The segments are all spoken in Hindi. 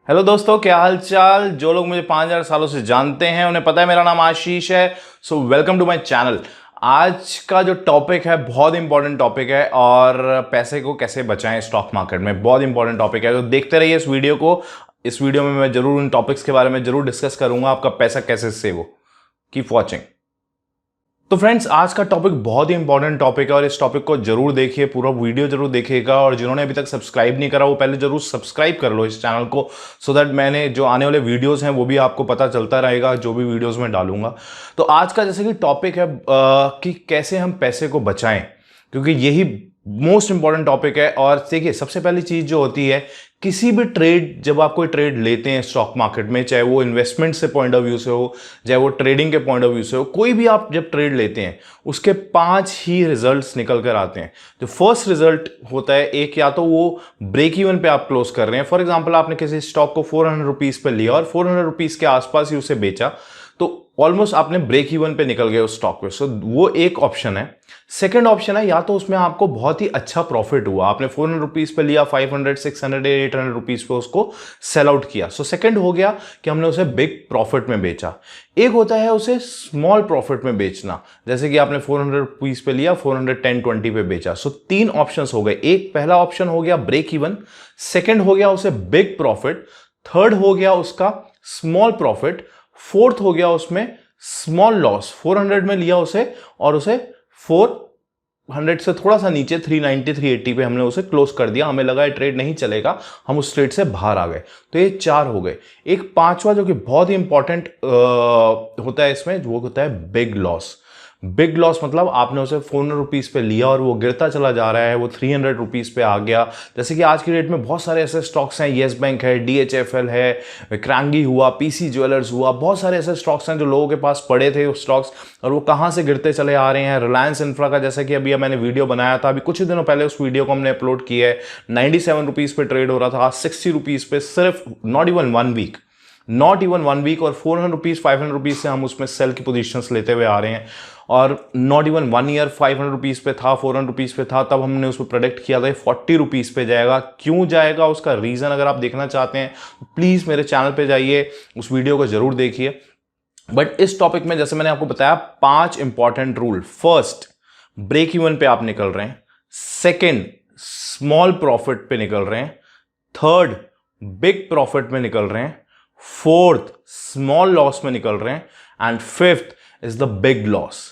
हेलो दोस्तों, क्या हाल चाल। जो लोग मुझे 5000 सालों से जानते हैं उन्हें पता है मेरा नाम आशीष है। So welcome to my channel. आज का जो टॉपिक है बहुत इंपॉर्टेंट टॉपिक है और पैसे को कैसे बचाएं स्टॉक मार्केट में, बहुत इंपॉर्टेंट टॉपिक है। तो देखते रहिए इस वीडियो को। इस वीडियो में मैं जरूर उन टॉपिक्स के बारे में जरूर डिस्कस करूंगा, आपका पैसा कैसे सेव हो। Keep watching. तो फ्रेंड्स, आज का टॉपिक बहुत ही इंपॉर्टेंट टॉपिक है और इस टॉपिक को जरूर देखिए, पूरा वीडियो जरूर देखिएगा। और जिन्होंने अभी तक सब्सक्राइब नहीं करा वो पहले जरूर सब्सक्राइब कर लो इस चैनल को, सो दैट मैंने जो आने वाले वीडियोस हैं वो भी आपको पता चलता रहेगा, जो भी वीडियोस मैं डालूंगा। तो आज का जैसे कि टॉपिक है कि कैसे हम पैसे को बचाएं, क्योंकि यही मोस्ट इंपॉर्टेंट टॉपिक है। और देखिए, सबसे पहली चीज जो होती है, किसी भी ट्रेड, जब आप कोई ट्रेड लेते हैं स्टॉक मार्केट में, चाहे वो इन्वेस्टमेंट से पॉइंट ऑफ व्यू से हो, चाहे वो ट्रेडिंग के पॉइंट ऑफ व्यू से हो, कोई भी आप जब ट्रेड लेते हैं उसके 5 ही रिजल्ट्स निकल कर आते हैं। जो फर्स्ट रिजल्ट होता है, एक या तो वो ब्रेक इवन पे आप क्लोज कर रहे हैं। फॉर एग्जांपल, आपने किसी स्टॉक को 400 रुपीज पे लिया और 400 रुपीज के आसपास ही उसे बेचा, तो ऑलमोस्ट आपने ब्रेक इवन पे निकल गए उस स्टॉक पे। सो वो एक ऑप्शन है। सेकंड ऑप्शन है, या तो उसमें आपको बहुत ही अच्छा प्रॉफिट हुआ, आपने 400 रुपीज पे लिया, 500 600 800 रुपीज पे उसको सेल आउट किया। सो सेकंड हो गया कि हमने उसे बिग प्रॉफिट में बेचा। एक होता है उसे स्मॉल प्रॉफिट में बेचना, जैसे कि आपने 400 रुपीज पे लिया, 410-20 पे बेचा। सो 3 ऑप्शंस हो गए। एक पहला ऑप्शन हो गया ब्रेक इवन, सेकंड हो गया उसे बिग प्रॉफिट, थर्ड हो गया उसका स्मॉल प्रॉफिट, फोर्थ हो गया उसमें स्मॉल लॉस। 400 में लिया उसे और उसे 400 से थोड़ा सा नीचे 390 380 पे हमने उसे क्लोज कर दिया, हमें लगा ये ट्रेड नहीं चलेगा, हम उस ट्रेड से बाहर आ गए। तो ये 4 हो गए। एक पांचवा जो कि बहुत ही इंपॉर्टेंट होता है इसमें, वो होता है बिग लॉस। बिग लॉस मतलब आपने उसे 400 रुपीज पे लिया और वो गिरता चला जा रहा है, वो 300 रुपीज पे आ गया। जैसे कि आज की डेट में बहुत सारे ऐसे स्टॉक्स हैं, येस बैंक है, DHFL है, क्रांगी हुआ, PC ज्वेलर्स हुआ, बहुत सारे ऐसे स्टॉक्स हैं जो लोगों के पास पड़े थे उस स्टॉक्स, और वो कहां से गिरते चले आ रहे हैं। रिलायंस इंफ्रा का, जैसा कि अभी मैंने वीडियो बनाया था, अभी कुछ ही दिनों पहले उस वीडियो को हमने अपलोड किया है, 97 रुपीज पे ट्रेड हो रहा था, 60 रुपीज पे, सिर्फ नॉट इवन वन वीक। और 400 रुपीज 500 रुपीज से हम उसमें सेल की पोजीशंस लेते हुए आ रहे हैं। और नॉट इवन 1 ईयर 500 रुपीज पे था, 400 रुपीज पे था, तब हमने उसको प्रोडिक्ट किया था 40 रुपीज पे जाएगा। क्यों जाएगा, उसका रीजन अगर आप देखना चाहते हैं तो प्लीज मेरे चैनल पे जाइए, उस वीडियो को जरूर देखिए। बट इस टॉपिक में जैसे मैंने आपको बताया 5 important rule. First, break even पे आप निकल रहे हैं। सेकेंड, स्मॉल प्रॉफिट पे निकल रहे हैं। थर्ड, बिग प्रॉफिट में निकल रहे हैं। फोर्थ, स्मॉल लॉस में निकल रहे हैं। And fifth is the big loss.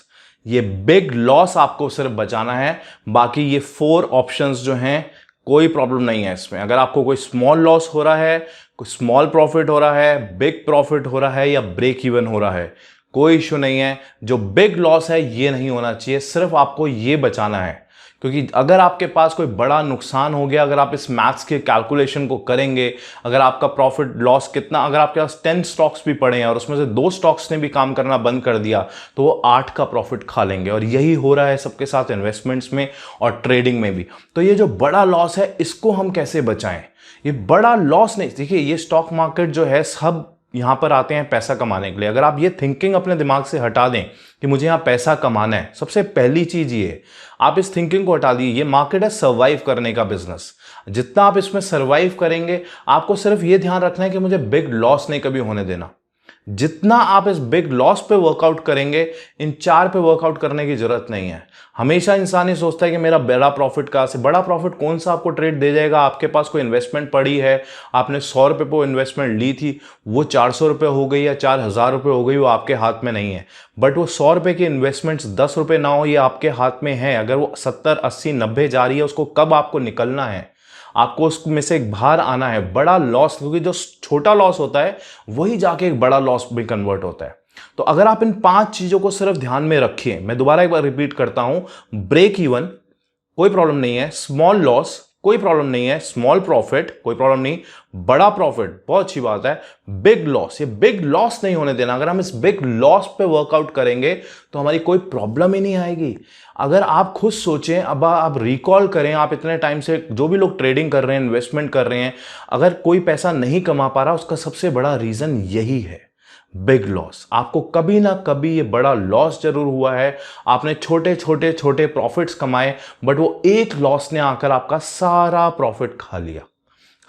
ये बिग लॉस आपको सिर्फ बचाना है, बाकी ये 4 ऑप्शंस जो हैं कोई प्रॉब्लम नहीं है इसमें। अगर आपको कोई स्मॉल लॉस हो रहा है, कोई स्मॉल प्रॉफिट हो रहा है, बिग प्रॉफिट हो रहा है या ब्रेक इवन हो रहा है, कोई इश्यू नहीं है। जो बिग लॉस है ये नहीं होना चाहिए, सिर्फ आपको ये बचाना है। क्योंकि अगर आपके पास कोई बड़ा नुकसान हो गया, अगर आप इस मैथ्स के कैलकुलेशन को करेंगे, अगर आपका प्रॉफिट लॉस कितना, अगर आपके पास 10 स्टॉक्स भी पड़े हैं और उसमें से 2 स्टॉक्स ने भी काम करना बंद कर दिया, तो वो 8 का प्रॉफिट खा लेंगे। और यही हो रहा है सबके साथ, इन्वेस्टमेंट्स में और ट्रेडिंग में भी। तो ये जो बड़ा लॉस है इसको हम कैसे बचाएं? ये बड़ा लॉस नहीं, देखिए ये स्टॉक मार्केट जो है, सब यहां पर आते हैं पैसा कमाने के लिए। अगर आप ये थिंकिंग अपने दिमाग से हटा दें कि मुझे यहां पैसा कमाना है, सबसे पहली चीज ये, आप इस थिंकिंग को हटा दिए, ये मार्केट है सर्वाइव करने का बिजनेस। जितना आप इसमें सर्वाइव करेंगे, आपको सिर्फ ये ध्यान रखना है कि मुझे बिग लॉस नहीं कभी होने देना। जितना आप इस बिग लॉस पे वर्कआउट करेंगे, इन 4 पे वर्कआउट करने की जरूरत नहीं है। हमेशा इंसान ये सोचता है कि मेरा बड़ा प्रॉफिट कहां से, बड़ा प्रॉफिट कौन सा आपको ट्रेड दे जाएगा। आपके पास कोई इन्वेस्टमेंट पड़ी है, आपने 100 रुपए पे इन्वेस्टमेंट ली थी, वो 400 रुपए हो गई या 4000 रुपए हो गई, वो आपके हाथ में नहीं है। बट वो 100 रुपए की इन्वेस्टमेंट 10 रुपए ना हो, ये आपके हाथ में है। अगर वो 70 80 90 जा रही है, उसको कब आपको निकलना है, आपको उसमें से एक बाहर आना है। बड़ा लॉस, क्योंकि जो छोटा लॉस होता है वही जाके एक बड़ा लॉस में कन्वर्ट होता है। तो अगर आप इन 5 चीजों को सिर्फ ध्यान में रखिए, मैं दोबारा एक बार रिपीट करता हूं, ब्रेक इवन कोई प्रॉब्लम नहीं है, स्मॉल लॉस कोई प्रॉब्लम नहीं है, स्मॉल प्रॉफिट कोई प्रॉब्लम नहीं, बड़ा प्रॉफिट बहुत अच्छी बात है, बिग लॉस, ये बिग लॉस नहीं होने देना। अगर हम इस बिग लॉस पे वर्कआउट करेंगे तो हमारी कोई प्रॉब्लम ही नहीं आएगी। अगर आप खुद सोचें, अब आप रिकॉल करें, आप इतने टाइम से जो भी लोग ट्रेडिंग कर रहे हैं, इन्वेस्टमेंट कर रहे हैं, अगर कोई पैसा नहीं कमा पा रहा, उसका सबसे बड़ा रीजन यही है, बिग लॉस। आपको कभी ना कभी ये बड़ा लॉस जरूर हुआ है। आपने छोटे छोटे छोटे प्रॉफिट्स कमाए, बट वो एक लॉस ने आकर आपका सारा प्रॉफिट खा लिया।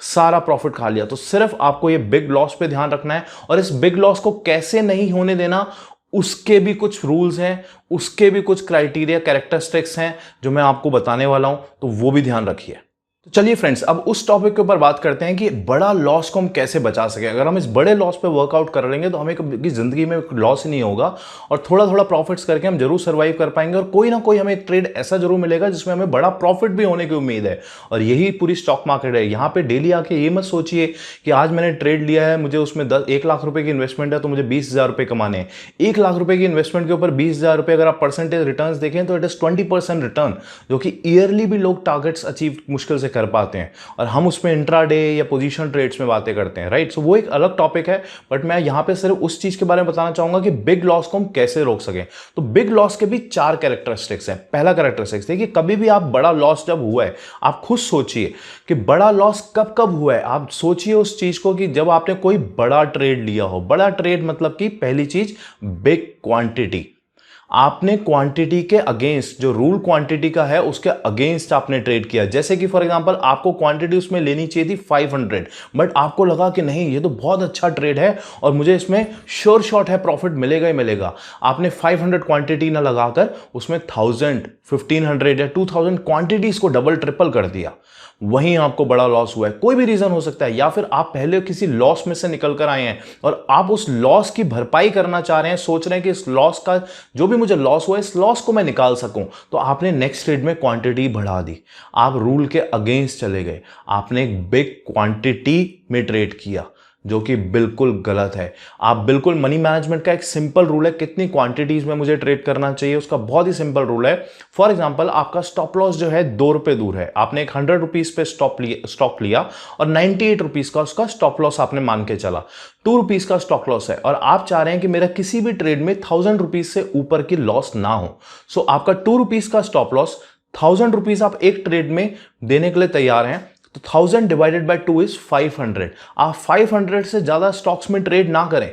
सारा प्रॉफिट खा लिया। तो सिर्फ आपको ये बिग लॉस पे ध्यान रखना है, और इस बिग लॉस को कैसे नहीं होने देना उसके भी कुछ रूल्स हैं, उसके भी कुछ क्राइटेरिया कैरेक्टरिस्टिक्स हैं जो मैं आपको बताने वाला हूं, तो वो भी ध्यान रखिए। तो चलिए फ्रेंड्स, अब उस टॉपिक के ऊपर बात करते हैं कि बड़ा लॉस को हम कैसे बचा सके। अगर हम इस बड़े लॉस पे वर्कआउट कर लेंगे तो हमें कभी जिंदगी में लॉस ही नहीं होगा, और थोड़ा थोड़ा प्रॉफिट्स करके हम जरूर सर्वाइव कर पाएंगे, और कोई ना कोई हमें एक ट्रेड ऐसा जरूर मिलेगा जिसमें हमें बड़ा प्रॉफिट भी होने की उम्मीद है। और यही पूरी स्टॉक मार्केट है। यहाँ पे डेली आके ये मत सोचिए कि आज मैंने ट्रेड लिया है, मुझे उसमें 1 लाख रुपए की इन्वेस्टमेंट है तो मुझे 20,000 रुपए कमाने हैं। 1 लाख रुपए की इन्वेस्टमेंट के ऊपर 20,000 रुपए अगर आप परसेंटेज रिटर्न देखें तो इट इज 20% रिटर्न, जो कि ईयरली भी लोग टारगेट्स अचीव मुश्किल से कर पाते हैं, और हम उसमें इंट्राडे या पोजीशन ट्रेड्स में बातें करते हैं, राइट। सो वो एक अलग टॉपिक है, बट मैं यहां पे सिर्फ उस चीज के बारे में बताना चाहूंगा कि बिग लॉस को हम कैसे रोक सकें। तो बिग लॉस के भी 4 कैरेक्टरिस्टिक्स हैं। पहला कैरेक्टरिस्टिक्स है कि कभी भी आप बड़ा लॉस जब हुआ है, आप खुद सोचिए कि बड़ा लॉस कब कब हुआ है। आप सोचिए उस चीज को कि जब आपने कोई बड़ा ट्रेड लिया हो। बड़ा ट्रेड मतलब कि पहली चीज बिग क्वांटिटी। आपने क्वांटिटी के अगेंस्ट, जो रूल क्वांटिटी का है उसके अगेंस्ट आपने ट्रेड किया। जैसे कि फॉर एग्जांपल आपको क्वांटिटी उसमें लेनी चाहिए थी 500, बट आपको लगा कि नहीं ये तो बहुत अच्छा ट्रेड है और मुझे इसमें श्योर शॉट है प्रॉफिट मिलेगा ही मिलेगा। आपने 500 क्वांटिटी ना लगाकर उसमें 1000, 1500 या 2000 क्वांटिटीज को डबल ट्रिपल कर दिया। वहीं आपको बड़ा लॉस हुआ है। कोई भी रीजन हो सकता है, या फिर आप पहले किसी लॉस में से निकल कर आए हैं और आप उस लॉस की भरपाई करना चाह रहे हैं, सोच रहे हैं कि इस लॉस का जो भी मुझे लॉस हुआ है इस लॉस को मैं निकाल सकूं, तो आपने नेक्स्ट ट्रेड में क्वांटिटी बढ़ा दी। आप रूल के अगेंस्ट चले गए, आपने एक बिग क्वांटिटी में ट्रेड किया, जो कि बिल्कुल गलत है। आप बिल्कुल, मनी मैनेजमेंट का एक सिंपल रूल है, कितनी क्वांटिटीज में मुझे ट्रेड करना चाहिए उसका बहुत ही सिंपल रूल है। फॉर एग्जांपल आपका स्टॉप लॉस जो है 2 रुपए दूर है, आपने एक 100 रुपीज पे स्टॉक लिया और 98 रुपीज का उसका स्टॉप लॉस आपने मान के चला। 2 रुपीज का स्टॉक लॉस है और आप चाह रहे हैं कि मेरा किसी भी ट्रेड में 1000 रुपीज से ऊपर की लॉस ना हो। सो आपका 2 रुपीज का स्टॉप लॉस, 1000 रुपीज आप एक ट्रेड में देने के लिए तैयार हैं, तो 1000 डिवाइडेड बाय 2 इज 500। आप 500 से ज्यादा स्टॉक्स में ट्रेड ना करें।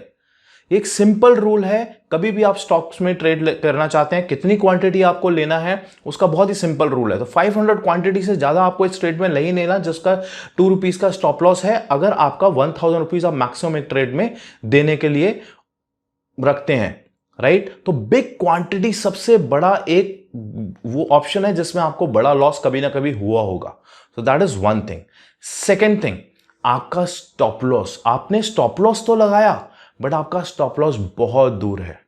एक सिंपल रूल है, कभी भी आप स्टॉक्स में ट्रेड करना चाहते हैं, कितनी क्वांटिटी आपको लेना है उसका बहुत ही सिंपल रूल है। तो 500 क्वांटिटी से ज्यादा आपको इस ट्रेड में नहीं लेना जिसका 2 रुपीज का स्टॉप लॉस है, अगर आपका 1000 रुपीज आप मैक्सिमम एक ट्रेड में देने के लिए रखते हैं, राइट। तो बिग क्वांटिटी सबसे बड़ा एक वो ऑप्शन है जिसमें आपको बड़ा लॉस कभी ना कभी हुआ होगा। So that is one thing. Second thing, आपका स्टॉप लॉस। आपने स्टॉप लॉस तो लगाया, बट आपका स्टॉप लॉस बहुत दूर है,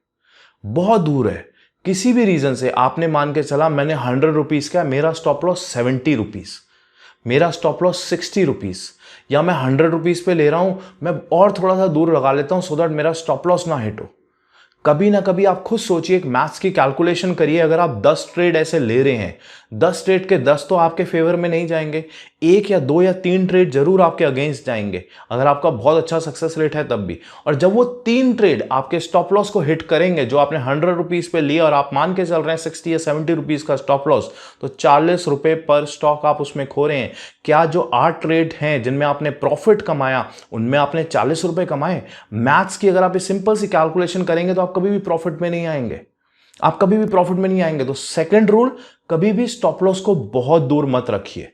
बहुत दूर है। किसी भी रीजन से आपने मान के चला मैंने 100 रुपीज का, मेरा स्टॉप लॉस 70 रुपीज, मेरा स्टॉप लॉस 60 रुपीज, या मैं 100 रुपीज पे ले रहा हूं, मैं और थोड़ा सा दूर लगा लेता हूं सो दैट मेरा स्टॉप लॉस ना हिट हो। कभी ना कभी आप खुद सोचिए, एक मैथ्स की कैलकुलेशन करिए। अगर आप 10 ट्रेड ऐसे ले रहे हैं, 10 ट्रेड के 10 तो आपके फेवर में नहीं जाएंगे, 1 या 2 या 3 ट्रेड जरूर आपके अगेंस्ट जाएंगे, अगर आपका बहुत अच्छा सक्सेस रेट है तब भी। और जब वो 3 ट्रेड आपके स्टॉप लॉस को हिट करेंगे, जो आपने 100 रुपीज पे लिया और आप मान के चल रहे हैं 60 या 70 रुपीज का स्टॉप लॉस, तो 40 रुपए पर स्टॉक आप उसमें खो रहे हैं। क्या जो 8 ट्रेड हैं जिनमें आपने प्रॉफिट कमाया उनमें आपने 40 रुपए कमाए? मैथ्स की अगर आप सिंपल सी कैलकुलेशन करेंगे तो आप कभी भी प्रॉफिट में नहीं आएंगे, आप कभी भी प्रॉफिट में नहीं आएंगे। तो सेकंड रूल, कभी भी स्टॉप लॉस को बहुत दूर मत रखिए,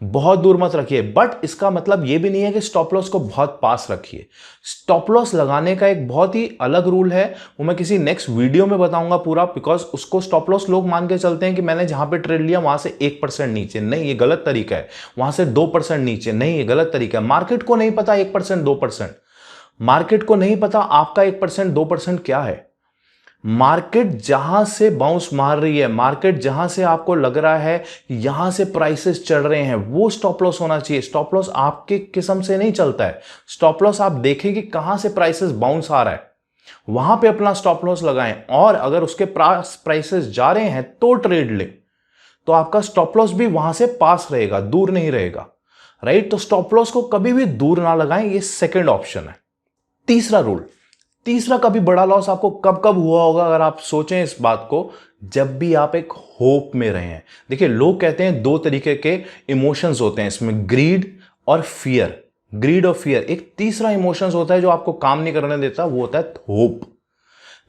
बहुत दूर मत रखिए। बट इसका मतलब यह भी नहीं है कि स्टॉप लॉस को बहुत पास रखिए। स्टॉप लॉस लगाने का एक बहुत ही अलग रूल है, वो मैं किसी नेक्स्ट वीडियो में बताऊंगा पूरा, बिकॉज उसको स्टॉप लॉस लोग मान के चलते हैं कि मैंने जहां पे ट्रेड लिया वहां से 1% नीचे, नहीं, ये गलत तरीका है। वहां से 2% नीचे, नहीं, ये गलत तरीका है। मार्केट को नहीं पता 1% 2%, मार्केट को नहीं पता आपका 1% 2% क्या है। मार्केट जहां से बाउंस मार रही है, मार्केट जहां से आपको लग रहा है यहां से प्राइसेस चढ़ रहे हैं, वो स्टॉप लॉस होना चाहिए। स्टॉप लॉस आपके किस्म से नहीं चलता है। स्टॉप लॉस आप देखें कि कहां से प्राइसेस बाउंस आ रहा है, वहां पे अपना स्टॉप लॉस लगाएं, और अगर उसके प्राइसेस जा रहे हैं तो ट्रेड ले, तो आपका स्टॉप लॉस भी वहां से पास रहेगा, दूर नहीं रहेगा, राइट। तो स्टॉप लॉस को कभी भी दूर ना लगाएं, ये सेकेंड ऑप्शन है। तीसरा रूल, तीसरा, कभी बड़ा लॉस आपको कब कब हुआ होगा अगर आप सोचें इस बात को, जब भी आप एक होप में रहे हैं। देखिए, लोग कहते हैं 2 तरीके के इमोशंस होते हैं इसमें, ग्रीड और फियर। ग्रीड और फियर। एक तीसरा इमोशंस होता है जो आपको काम नहीं करने देता, वो होता है होप।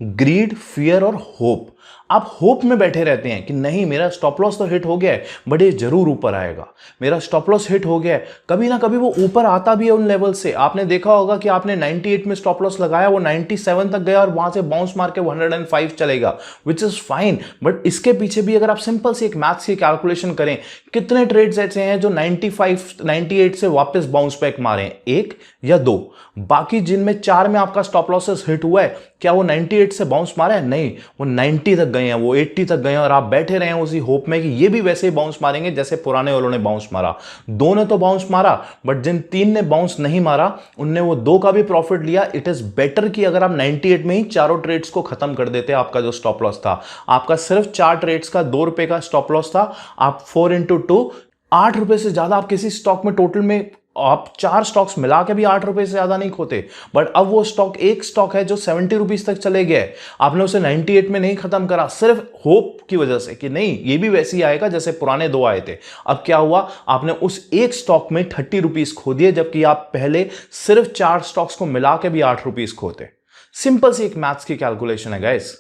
ग्रीड, फियर और होप। आप होप में बैठे रहते हैं कि नहीं मेरा स्टॉप लॉस तो हिट हो गया है बट ये जरूर ऊपर आएगा, मेरा स्टॉप लॉस हिट हो गया है, कभी ना कभी वो ऊपर आता भी है उन लेवल से। आपने देखा होगा कि आपने 98 में स्टॉप लॉस लगाया, वो 97 तक गया और वहां से बाउंस मार के 105 चलेगा, विच इज फाइन। बट इसके पीछे भी अगर आप सिंपल सी एक मैथ्स की कैलकुलेशन करें, कितने ट्रेड्स ऐसे हैं जो 95 98 से वापस बाउंस बैक मारे हैं? एक या दो। बाकी जिनमें 4 में आपका स्टॉप लॉसेस हिट हुआ है, क्या वो 98 से बाउंस मारा है? नहीं, वो 90 तक गए हैं, वो 80 तक गए हैं, और आप बैठे रहे हैं उसी होप में कि ये भी वैसे ही बाउंस मारेंगे जैसे पुराने वालों ने बाउंस मारा। दो ने तो बाउंस मारा, बट जिन 3 ने बाउंस नहीं मारा उनने वो 2 का भी प्रॉफिट लिया। इट इज बेटर कि अगर आप 98 में ही चारों ट्रेड्स को खत्म कर देते, आपका जो स्टॉप लॉस था, आपका सिर्फ 4 ट्रेड्स का 2 रुपए का स्टॉप लॉस था, आप 4 into 2 8 रुपए से ज्यादा आप किसी स्टॉक में टोटल में आप 4 स्टॉक्स मिला के भी 8 रुपए से ज्यादा नहीं खोते। बट अब वो स्टॉक, एक स्टॉक है जो 70 रुपीज तक चले गए, आपने उसे 98 में नहीं खत्म करा सिर्फ होप की वजह से कि नहीं ये भी वैसे ही आएगा जैसे पुराने 2 आए थे। अब क्या हुआ, आपने उस एक स्टॉक में 30 रुपीज खो दिए, जबकि आप पहले सिर्फ 4 स्टॉक्स को मिला के भी 8 रुपीज खोते। सिंपल सी एक मैथ्स की कैलकुलेशन है गाइस,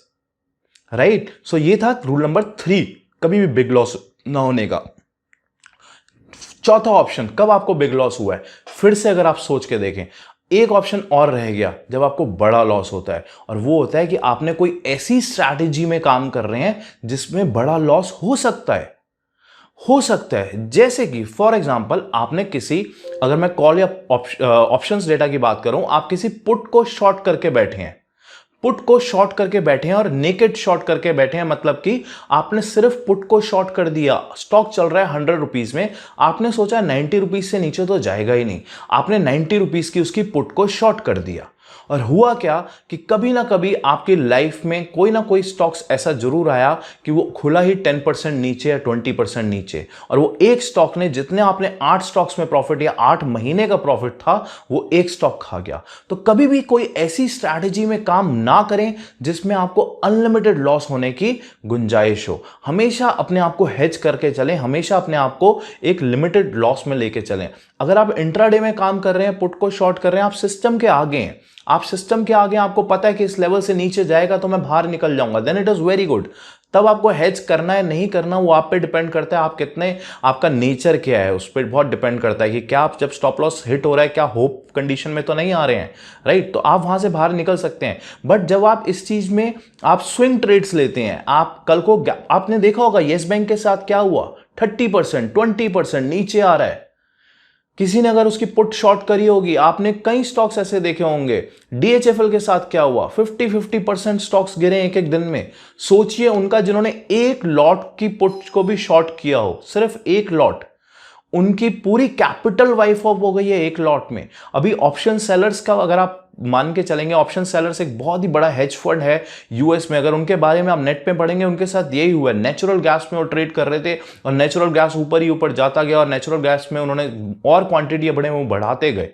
राइट। सो ये था रूल नंबर 3, कभी भी बिग लॉस ना होने का। चौथा ऑप्शन, कब आपको बिग लॉस हुआ है, फिर से अगर आप सोच के देखें, एक ऑप्शन और रह गया जब आपको बड़ा लॉस होता है, और वो होता है कि आपने कोई ऐसी स्ट्रैटेजी में काम कर रहे हैं जिसमें बड़ा लॉस हो सकता है। जैसे कि फॉर एग्जांपल आपने किसी, अगर मैं कॉल या ऑप्शंस डेटा की बात करूं, आप किसी पुट को शॉर्ट करके बैठे हैं, और नेकेड शॉर्ट करके बैठे हैं, मतलब कि आपने सिर्फ पुट को शॉर्ट कर दिया। स्टॉक चल रहा है 100 रुपीज में, आपने सोचा 90 रुपीज से नीचे तो जाएगा ही नहीं, आपने 90 रुपीज की उसकी पुट को शॉर्ट कर दिया। और हुआ क्या कि कभी ना कभी आपकी लाइफ में कोई ना कोई स्टॉक्स ऐसा जरूर आया कि वो खुला ही 10% नीचे या 20% नीचे, और वो एक स्टॉक ने, जितने आपने 8 स्टॉक्स में प्रॉफिट या 8 महीने का प्रॉफिट था, वो एक स्टॉक खा गया। तो कभी भी कोई ऐसी स्ट्रैटेजी में काम ना करें जिसमें आपको अनलिमिटेड लॉस होने की गुंजाइश हो। हमेशा अपने आप को हेज करके चलें, हमेशा अपने आप को एक लिमिटेड लॉस में लेके चलें। अगर आप इंट्राडे में काम कर रहे हैं, पुट को शॉर्ट कर रहे हैं, आप सिस्टम के आगे हैं, आपको पता है कि इस लेवल से नीचे जाएगा तो मैं बाहर निकल जाऊंगा, then it is very good. तब आपको हेज करना है नहीं करना वो आप पे डिपेंड करता है, आप कितने, आपका नेचर क्या है उस पर बहुत डिपेंड करता है कि क्या आप जब स्टॉप लॉस हिट हो रहा है, क्या होप कंडीशन में तो नहीं आ रहे हैं, राइट, तो आप वहां से बाहर निकल सकते हैं। बट जब आप इस चीज में आप स्विंग ट्रेड्स लेते हैं, आप कल को, आपने देखा होगा येस बैंक के साथ क्या हुआ, 30% 20% नीचे आ रहा है, किसी ने अगर उसकी पुट शॉर्ट करी होगी, आपने कई स्टॉक्स ऐसे देखे होंगे। डीएचएफएल के साथ क्या हुआ, 50% स्टॉक्स गिरे एक एक दिन में। सोचिए उनका, जिन्होंने एक लॉट की पुट को भी शॉर्ट किया हो, सिर्फ एक लॉट, उनकी पूरी कैपिटल वाइफ ऑफ हो गई है एक लॉट में। अभी ऑप्शन सेलर्स का अगर आप मान के चलेंगे, ऑप्शन सेलर्स एक बहुत ही बड़ा हेज फंड है यूएस में, अगर उनके बारे में आप नेट पे पढ़ेंगे, उनके साथ यही हुआ है। नेचुरल गैस में वो ट्रेड कर रहे थे और नेचुरल गैस ऊपर ही ऊपर जाता गया, और नेचुरल गैस में उन्होंने और क्वांटिटी बढ़ाते गए।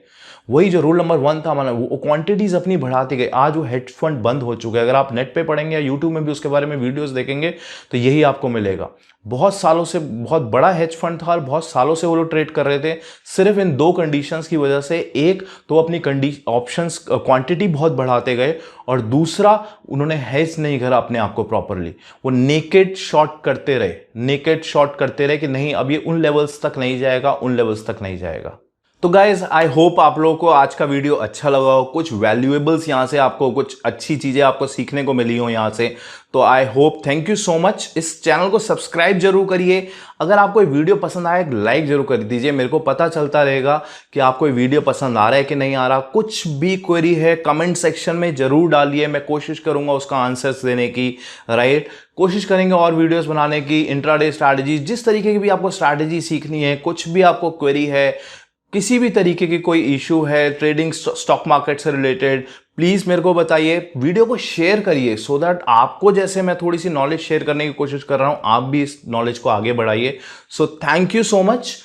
वही जो रूल नंबर 1 था, माना वो क्वांटिटीज अपनी बढ़ाती गई। आज वो हेज फंड बंद हो चुका है। अगर आप नेट पे पढ़ेंगे या यूट्यूब में भी उसके बारे में वीडियोस देखेंगे तो यही आपको मिलेगा। बहुत सालों से बहुत बड़ा हेज फंड था और बहुत सालों से वो लोग ट्रेड कर रहे थे, सिर्फ इन 2 कंडीशंस की वजह से। एक तो अपनी ऑप्शंस क्वांटिटी बहुत बढ़ाते गए, और दूसरा उन्होंने हेज नहीं करा अपने आप को प्रॉपरली। वो नेकेड शॉर्ट करते रहे कि नहीं अब ये उन लेवल्स तक नहीं जाएगा, उन लेवल्स तक नहीं जाएगा। तो गाइज आई होप आप लोगों को आज का वीडियो अच्छा लगा हो, कुछ वैल्यूएबल्स यहाँ से आपको, कुछ अच्छी चीजें आपको सीखने को मिली हो यहाँ से। तो I hope, thank you so much. इस चैनल को सब्सक्राइब जरूर करिए। अगर आपको ये वीडियो पसंद आए, एक लाइक जरूर कर दीजिए, मेरे को पता चलता रहेगा कि आपको ये वीडियो पसंद आ रहा है कि नहीं आ रहा। कुछ भी क्वेरी है कमेंट सेक्शन में जरूर डालिए, मैं कोशिश करूंगा उसका आंसर्स देने की, राइट। कोशिश करेंगे और वीडियोस बनाने की, इंट्राडे स्ट्रैटेजी, जिस तरीके की भी आपको स्ट्रैटेजी सीखनी है, कुछ भी आपको क्वेरी है, किसी भी तरीके की कोई इशू है ट्रेडिंग स्टॉक मार्केट से रिलेटेड, प्लीज मेरे को बताइए। वीडियो को शेयर करिए सो दैट आपको, जैसे मैं थोड़ी सी नॉलेज शेयर करने की कोशिश कर रहा हूं, आप भी इस नॉलेज को आगे बढ़ाइए। So thank you so much.